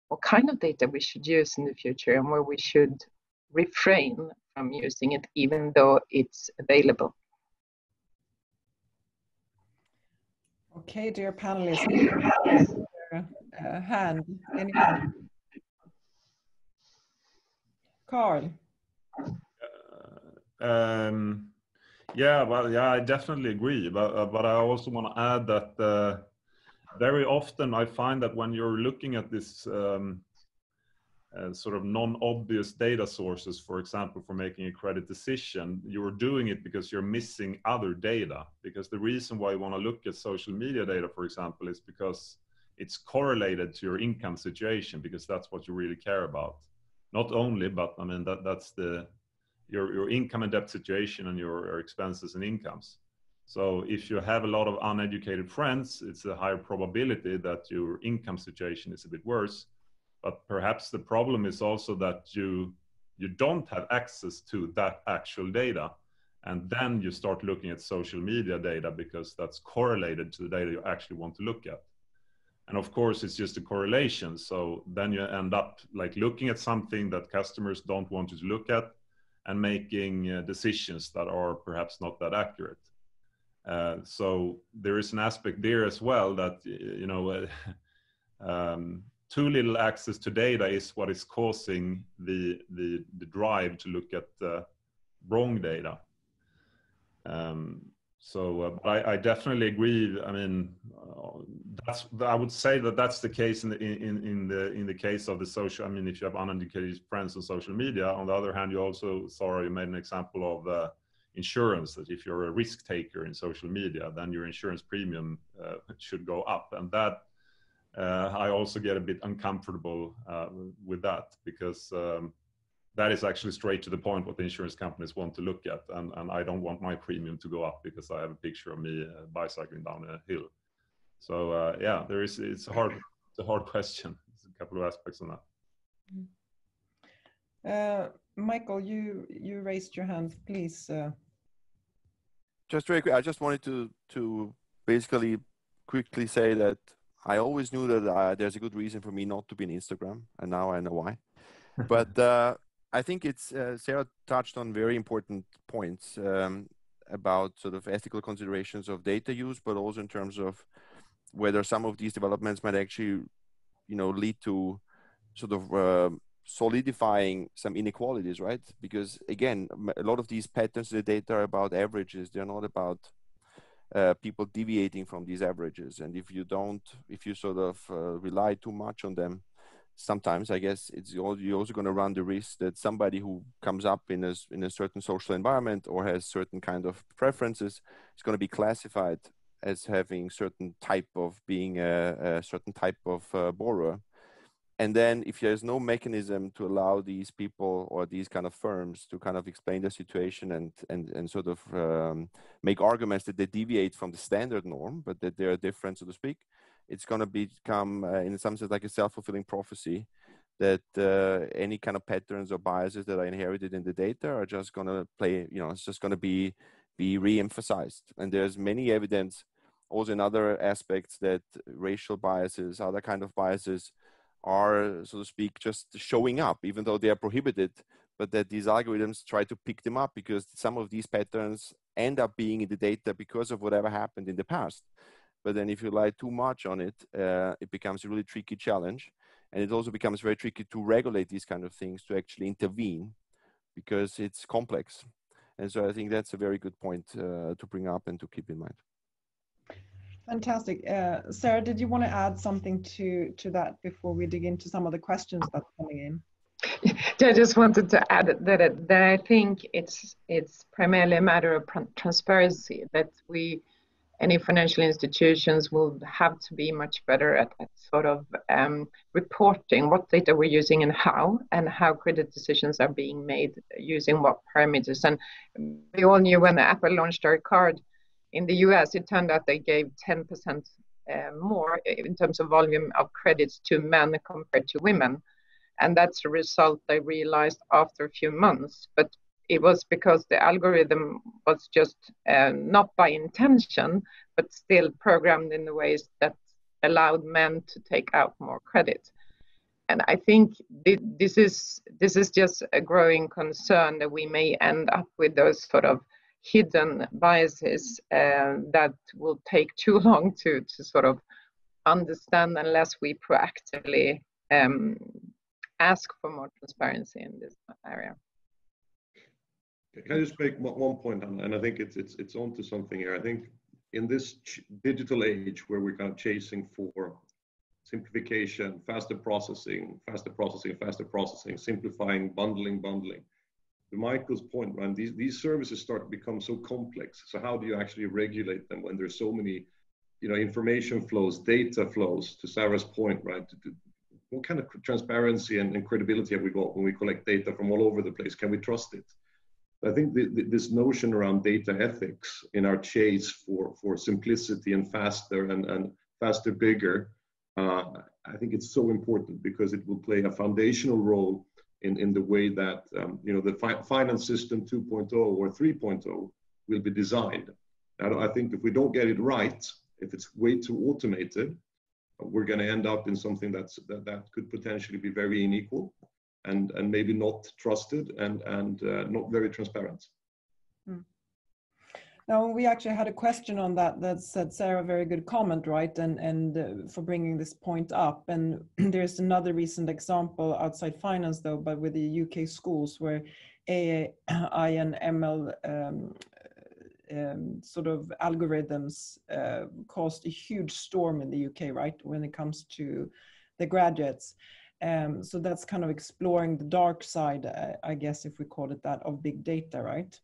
Speaker 3: what kind of data we should use in the future and where we should refrain from using it, even though it's available.
Speaker 1: Okay, dear panelists, hand, anyone? Carl.
Speaker 6: Yeah, well, yeah, I definitely agree, but I also want to add that very often I find that when you're looking at this sort of non-obvious data sources, for example, for making a credit decision, you're doing it because you're missing other data. Because the reason why you want to look at social media data, for example, is because it's correlated to your income situation, because that's what you really care about. Not only, but I mean, that's your income and debt situation and your expenses and incomes. So if you have a lot of uneducated friends, it's a higher probability that your income situation is a bit worse. But perhaps the problem is also that you don't have access to that actual data. And then you start looking at social media data because that's correlated to the data you actually want to look at. And of course, it's just a correlation. So then you end up like looking at something that customers don't want you to look at and making decisions that are perhaps not that accurate. So there is an aspect there as well that, you know, too little access to data is what is causing the drive to look at wrong data. So I definitely agree. I mean, I would say that that's the case in the case of the social. I mean, if you have uneducated friends on social media. On the other hand, you also, Sara, you made an example of insurance. That if you're a risk taker in social media, then your insurance premium should go up, and that I also get a bit uncomfortable with that, because that is actually straight to the point what the insurance companies want to look at, and I don't want my premium to go up because I have a picture of me bicycling down a hill. So yeah, it's a hard question. There's a couple of aspects on
Speaker 1: that. Michael, you raised your hand, please.
Speaker 2: Just very quick, I just wanted to basically quickly say that I always knew that there's a good reason for me not to be on Instagram, and now I know why. But I think it's Sara touched on very important points about sort of ethical considerations of data use, but also in terms of whether some of these developments might actually, lead to sort of solidifying some inequalities, right? Because again, a lot of these patterns in the data are about averages. They're not about people deviating from these averages. And if you sort of rely too much on them, sometimes I guess you're also going to run the risk that somebody who comes up in a certain social environment or has certain kind of preferences is going to be classified as having certain type of being a certain type of borrower. And then if there's no mechanism to allow these people or these kind of firms to kind of explain the situation and sort of make arguments that they deviate from the standard norm, but that they're different, so to speak, it's going to become, in some sense, like a self-fulfilling prophecy that any kind of patterns or biases that are inherited in the data are just going to play, it's just going to be re-emphasized. And there's many evidence also in other aspects that racial biases, other kind of biases are, so to speak, just showing up, even though they are prohibited, but that these algorithms try to pick them up because some of these patterns end up being in the data because of whatever happened in the past. But then if you rely too much on it, it becomes a really tricky challenge. And it also becomes very tricky to regulate these kind of things, to actually intervene, because it's complex. And so I think that's a very good point to bring up and to keep in mind.
Speaker 1: Fantastic. Sara, did you want to add something to that before we dig into some of the questions that are coming in?
Speaker 3: I just wanted to add that I think it's primarily a matter of transparency, that any financial institutions will have to be much better at sort of reporting what data we're using and how credit decisions are being made using what parameters. And we all knew when Apple launched their card in the US, it turned out they gave 10% more in terms of volume of credits to men compared to women. And that's a result they realized after a few months. But it was because the algorithm was just not by intention, but still programmed in the ways that allowed men to take out more credit. And I think this is just a growing concern that we may end up with those sort of hidden biases that will take too long to sort of understand unless we proactively ask for more transparency in this area.
Speaker 4: Can I just make one point, Hanna? And I think it's onto something here. I think in this digital age where we're kind of chasing for simplification, faster processing, simplifying, bundling. To Michael's point, right, these services start to become so complex. So how do you actually regulate them when there's so many, information flows, data flows? To Sara's point, right? What kind of transparency and credibility have we got when we collect data from all over the place? Can we trust it? I think this notion around data ethics in our chase for simplicity and faster, bigger, I think it's so important because it will play a foundational role in the way that the finance system 2.0 or 3.0 will be designed. I think if we don't get it right, if it's way too automated, we're going to end up in something that could potentially be very unequal and maybe not trusted and not very transparent.
Speaker 1: Now, we actually had a question on that said, Sara, very good comment, right? And for bringing this point up. And there's another recent example outside finance, though, but with the UK schools where AI and ML sort of algorithms caused a huge storm in the UK, right? When it comes to the graduates. So that's kind of exploring the dark side, I guess, if we call it that, of big data, right?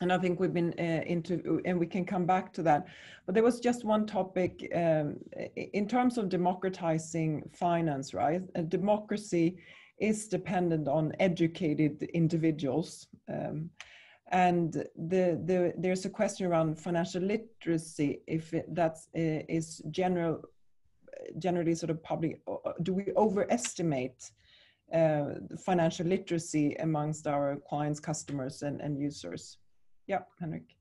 Speaker 1: And I think we've been into, and we can come back to that. But there was just one topic in terms of democratizing finance, right? Democracy is dependent on educated individuals. And there's a question around financial literacy, if is generally sort of public. Do we overestimate financial literacy amongst our clients, customers, and users? Yeah, Henrik.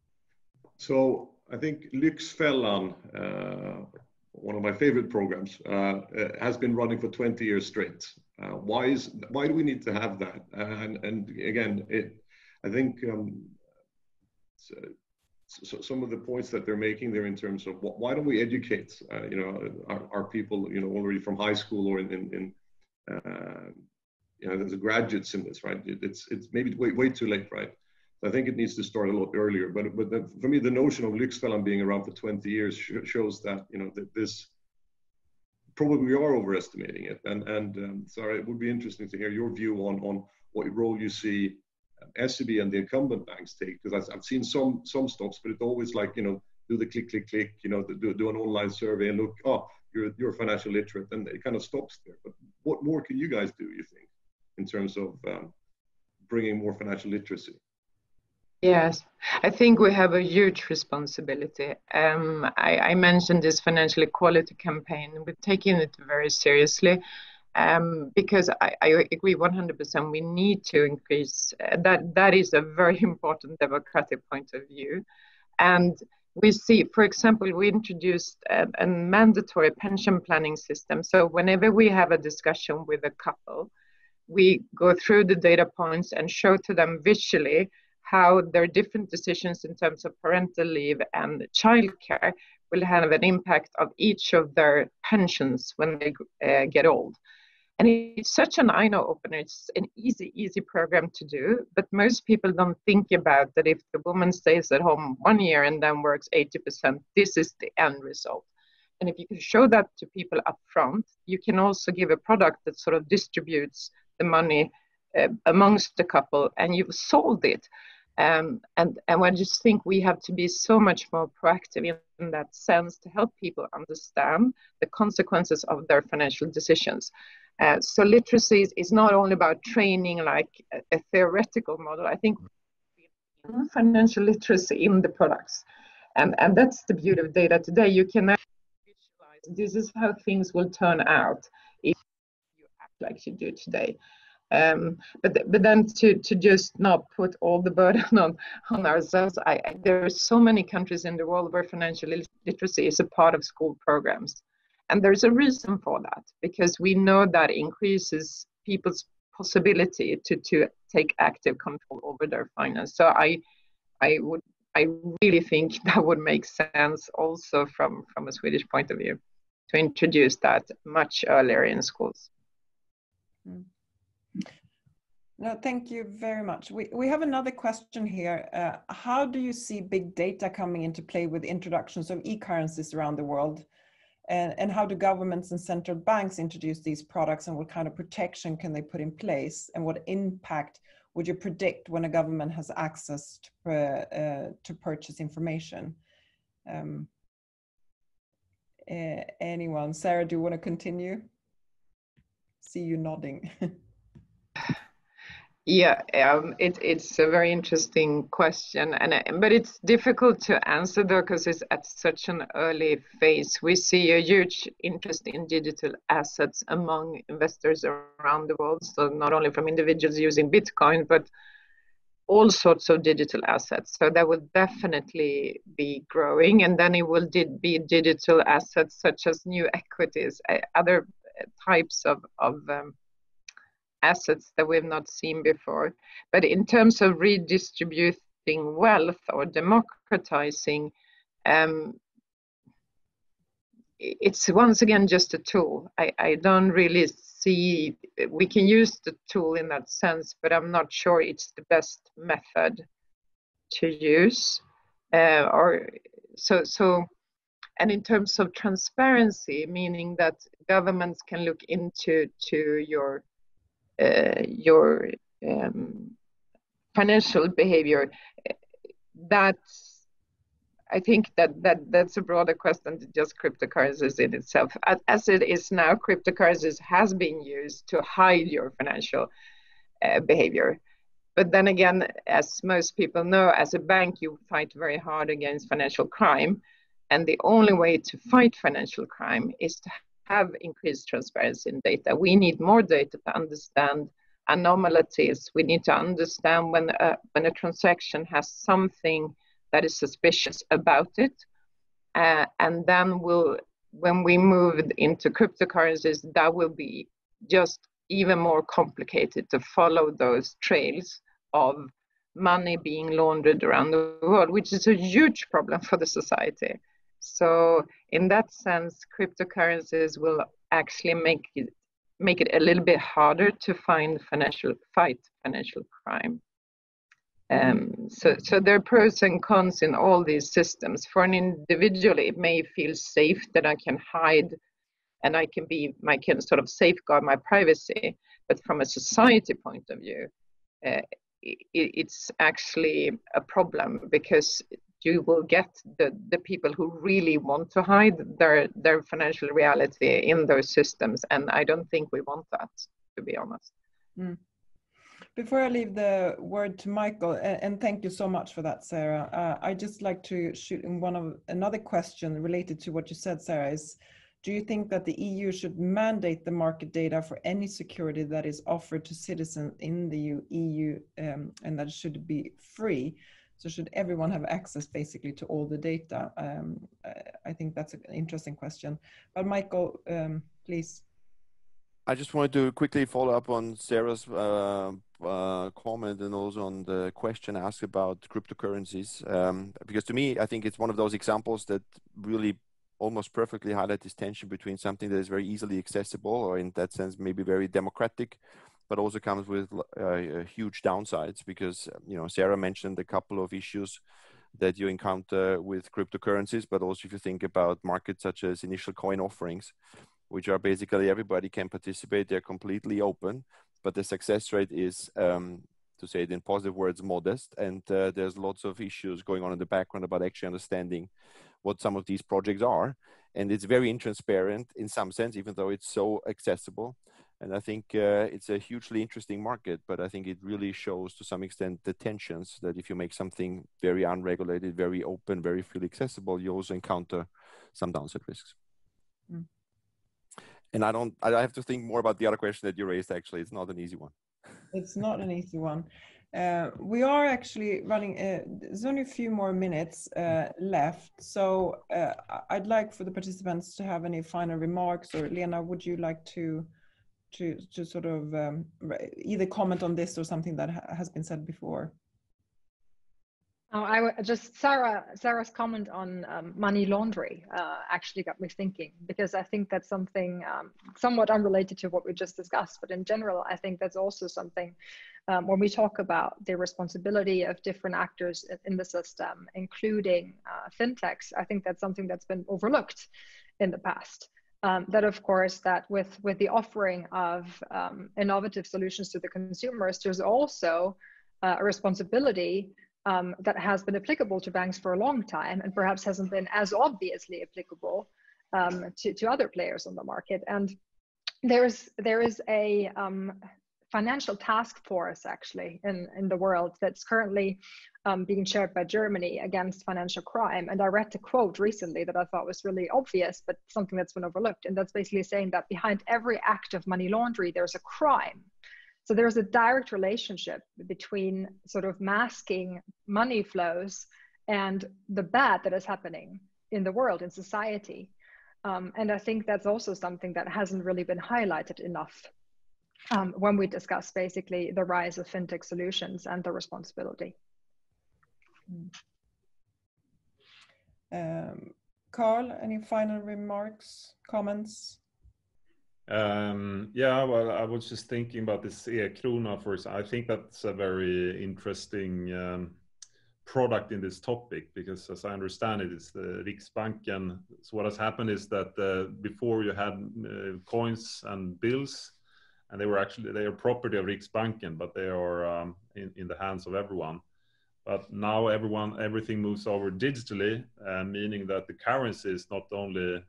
Speaker 4: So I think Lyxfällan, one of my favorite programs, has been running for 20 years straight. Why do we need to have that? And again, I think so some of the points that they're making there in terms of why don't we educate our people already from high school or in there's graduates in this, right? It's maybe way too late, right? I think it needs to start a lot earlier. But for me, the notion of Lyxfällan being around for 20 years shows that that this probably we are overestimating it. And Sara, it would be interesting to hear your view on what role you see SEB and the incumbent banks take, because I've seen some stops, but it's always like do the click, do an online survey and look, you're financial literate, and it kind of stops there. But what more can you guys do, you think, in terms of bringing more financial literacy?
Speaker 3: Yes, I think we have a huge responsibility. I mentioned this financial equality campaign. We're taking it very seriously because I agree 100%. We need to increase that is a very important democratic point of view. And we see, for example, we introduced a mandatory pension planning system. So whenever we have a discussion with a couple, we go through the data points and show to them visually how their different decisions in terms of parental leave and childcare will have an impact of each of their pensions when they get old. And it's such an eye-opener. It's an easy program to do, but most people don't think about that if the woman stays at home 1 year and then works 80%, this is the end result. And if you can show that to people up front, you can also give a product that sort of distributes the money amongst the couple, and you've solved it. And I just think we have to be so much more proactive in that sense to help people understand the consequences of their financial decisions. So literacy is not only about training like a theoretical model. I think financial literacy in the products. And that's the beauty of data today. You can visualize this is how things will turn out if you act like you do today. But then to just not put all the burden on ourselves, there are so many countries in the world where financial literacy is a part of school programs. And there's a reason for that, because we know that increases people's possibility to take active control over their finance. So I really think that would make sense also from a Swedish point of view to introduce that much earlier in schools.
Speaker 1: No, thank you very much. We have another question here. How do you see big data coming into play with introductions of e-currencies around the world? And how do governments and central banks introduce these products, and what kind of protection can they put in place? And what impact would you predict when a government has access to purchase information? Anyone? Sara, do you want to continue? See you nodding.
Speaker 3: Yeah, it's a very interesting question, but it's difficult to answer though because it's at such an early phase. We see a huge interest in digital assets among investors around the world. So not only from individuals using Bitcoin, but all sorts of digital assets. So that will definitely be growing, and then it will be digital assets such as new equities, other types of assets that we've not seen before. But in terms of redistributing wealth or democratizing, it's once again just a tool. I don't really see, we can use the tool in that sense, but I'm not sure it's the best method to use. And in terms of transparency, meaning that governments can look into your financial behavior, I think that's a broader question than just cryptocurrencies in itself. As it is now, cryptocurrencies has been used to hide your financial behavior. But then again, as most people know, as a bank, you fight very hard against financial crime. And the only way to fight financial crime is to have increased transparency in data. We need more data to understand anomalies. We need to understand when a transaction has something that is suspicious about it. And then when we move into cryptocurrencies, that will be just even more complicated to follow those trails of money being laundered around the world, which is a huge problem for the society. So in that sense, cryptocurrencies will actually make it a little bit harder to fight financial crime. So there are pros and cons in all these systems. For an individual, it may feel safe that I can hide and I can sort of safeguard my privacy. But from a society point of view, it's actually a problem, because you will get the people who really want to hide their financial reality in those systems. And I don't think we want that, to be honest.
Speaker 1: Mm. Before I leave the word to Michael, and thank you so much for that, Sarah, I'd just like to shoot in another question related to what you said, Sarah, is, do you think that the EU should mandate the market data for any security that is offered to citizens in the EU, and that it should be free? So should everyone have access basically to all the data? I think that's an interesting question. But Michael, please.
Speaker 2: I just wanted to quickly follow up on Sarah's comment and also on the question asked about cryptocurrencies. Because to me, I think it's one of those examples that really almost perfectly highlight this tension between something that is very easily accessible, or in that sense, maybe very democratic, but also comes with huge downsides, because, Sarah mentioned a couple of issues that you encounter with cryptocurrencies, but also if you think about markets such as initial coin offerings, which are basically everybody can participate, they're completely open, but the success rate is, to say it in positive words, modest. And there's lots of issues going on in the background about actually understanding what some of these projects are. And it's very intransparent in some sense, even though it's so accessible. And I think it's a hugely interesting market, but I think it really shows to some extent the tensions that if you make something very unregulated, very open, very freely accessible, you also encounter some downside risks. Mm. And I have to think more about the other question that you raised, actually. It's not an easy one.
Speaker 1: It's not an easy one. We are actually running, there's only a few more minutes left. So I'd like for the participants to have any final remarks, or Lena, would you like to sort of either comment on this or something that has been said before?
Speaker 5: I just Sarah's comment on money laundering actually got me thinking, because I think that's something somewhat unrelated to what we just discussed, but in general, I think that's also something when we talk about the responsibility of different actors in the system, including fintechs. I think that's something that's been overlooked in the past. That of course, that with the offering of innovative solutions to the consumers, there's also a responsibility that has been applicable to banks for a long time, and perhaps hasn't been as obviously applicable to other players on the market. And there is a financial task force actually in the world that's currently being chaired by Germany against financial crime. And I read a quote recently that I thought was really obvious, but something that's been overlooked. And that's basically saying that behind every act of money laundering, there's a crime. So there's a direct relationship between sort of masking money flows and the bad that is happening in the world, in society. And I think that's also something that hasn't really been highlighted enough when we discuss basically the rise of fintech solutions and the responsibility.
Speaker 1: Carl, any final remarks, comments?
Speaker 6: Yeah, well, I was just thinking about this e-krona first. I think that's a very interesting product in this topic, because as I understand it, it's the Riksbanken. So what has happened is that before you had coins and bills, and they are property of Riksbanken, but they are in the hands of everyone. But now everything moves over digitally, meaning that the currency is not only,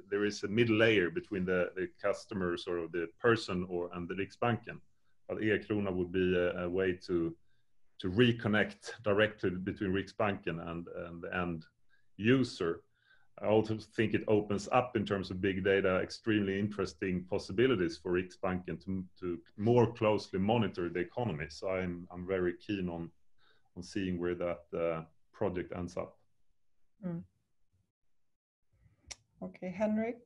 Speaker 6: there is a middle layer between the customers or the person and the Riksbanken. But e-krona would be a way to reconnect directly between Riksbanken and the end user. I also think it opens up, in terms of big data, extremely interesting possibilities for Riksbanken to more closely monitor the economy. So I'm very keen on seeing where that project ends up.
Speaker 1: Mm. Okay, Henrik.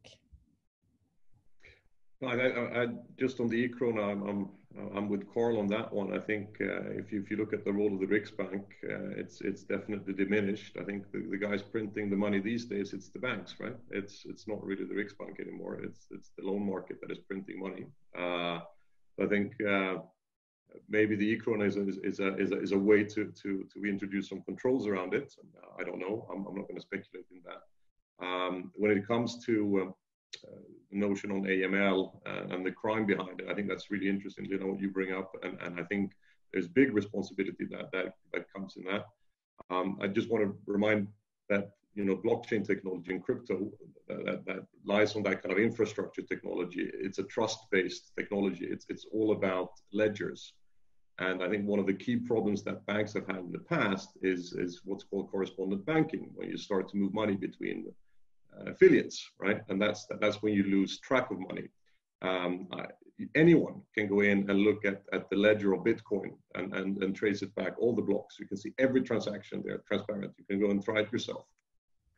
Speaker 4: I just on the e-krona, I'm with Carl on that one. I think if you look at the role of the Riksbank, it's definitely diminished. I think the guys printing the money these days, it's the banks, right? It's not really the Riksbank anymore. It's the loan market that is printing money. I think maybe the e-krona is a way to introduce some controls around it. I don't know. I'm not going to speculate in that. When it comes to notion on AML and the crime behind it, I think that's really interesting, Lena, what you bring up, and I think there's big responsibility that comes in that. I just want to remind that blockchain technology and crypto that lies on that kind of infrastructure technology. It's a trust-based technology. It's all about ledgers, and I think one of the key problems that banks have had in the past is what's called correspondent banking, when you start to move money between affiliates, right? And that's when you lose track of money. Anyone can go in and look at the ledger of Bitcoin and trace it back, all the blocks. You can see every transaction there, transparent. You can go and try it yourself.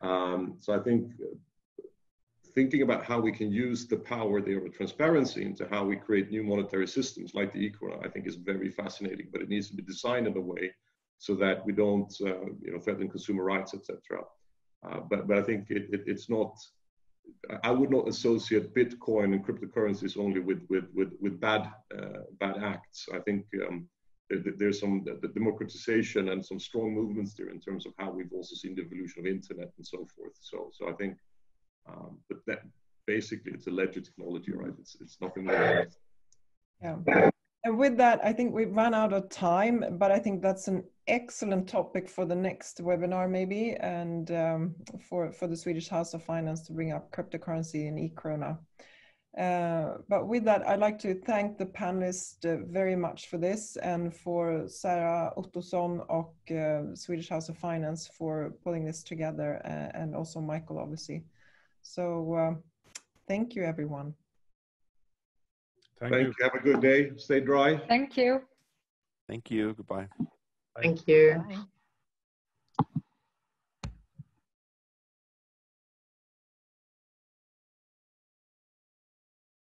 Speaker 4: So I think thinking about how we can use the power there of transparency into how we create new monetary systems like the e-krona, I think is very fascinating, but it needs to be designed in a way so that we don't threaten consumer rights, etc. But I think it's not. I would not associate Bitcoin and cryptocurrencies only with bad acts. I think there's some democratization and some strong movements there in terms of how we've also seen the evolution of internet and so forth. So I think, but that basically it's a ledger technology, right? It's nothing more.
Speaker 1: Yeah. And with that, I think we've run out of time, but I think that's an excellent topic for the next webinar maybe, and for the Swedish House of Finance to bring up cryptocurrency and e-krona. But with that, I'd like to thank the panelists very much for this, and for Sara Ottosson och Swedish House of Finance for pulling this together, and also Michael, obviously. So thank you, everyone.
Speaker 6: Thank you.
Speaker 4: Have a good day. Stay dry.
Speaker 5: Thank you.
Speaker 2: Thank you. Goodbye.
Speaker 3: Thank you.
Speaker 5: Bye.